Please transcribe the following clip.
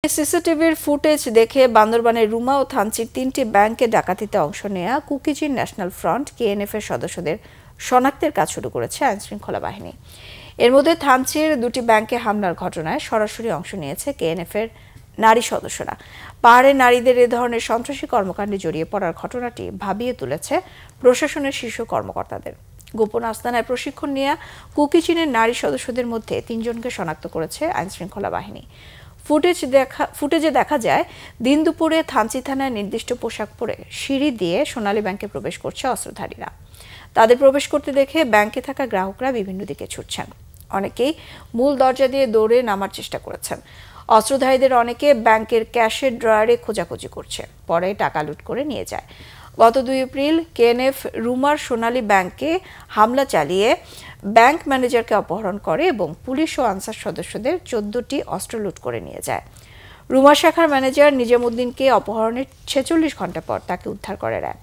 সিসিটিভির footage দেখে বান্দরবানের রুমা ও থানচির 3টি ব্যাংকে ডাকাতিতে অংশ নেয়া কুকিচিন ন্যাশনাল ফ্রন্ট কেএনএফ এর সদস্যদের শনাক্তের কাজ শুরু করেছে আইনশৃঙ্খলা বাহিনী। এর মধ্যে থানচির 2টি ব্যাংকে হামলার ঘটনায় সরাসরি অংশ নিয়েছে কেএনএফ এর নারী সদস্যরা। পাহাড়ে নারীদের এ ধরনের সন্ত্রাসী কর্মকাণ্ডে জড়িয়ে পড়ার ঘটনাটি ভাবিয়ে তুলেছে প্রশাসনের শীর্ষ কর্মকর্তাদের। গোপন আস্তানায় প্রশিক্ষণ নেওয়া কুকিচিনের নারী সদস্যদের মধ্যে 3 জনকে শনাক্ত করেছে আইনশৃঙ্খলা বাহিনী। ফুটেজে দেখা যায় দিন দুপুরে থানচি থানায় নির্দিষ্ট পোশাক পরে সিঁড়ি দিয়ে সোনালী ব্যাংকে প্রবেশ করছে অস্ত্রধারীরা। তাদের প্রবেশ করতে দেখে ব্যাংকে থাকা গ্রাহকরা বিভিন্ন দিকে ছুটছেন। অনেকেই মূল দরজা দিয়ে দৌড়ে নামার চেষ্টা করেছেন। অস্ত্রধারীদের অনেকে ব্যাংকের ক্যাশের ড্রয়ারে খোঁজাখুঁজি করছে, পরে টাকা লুট করে নিয়ে যায়। গত 2 এপ্রিল কেএনএফ রুমার সোনালী ব্যাংকে হামলা চালিয়ে ব্যাংক ম্যানেজারকে অপহরণ করে এবং পুলিশ ও আনসার সদস্যদের 14টি অস্ত্র লুট করে নিয়ে যায়। রুমা শাখার ম্যানেজার নিজামুদ্দিনকে অপহরণের 46 ঘন্টা পর তাকে উদ্ধার করে র্যাব।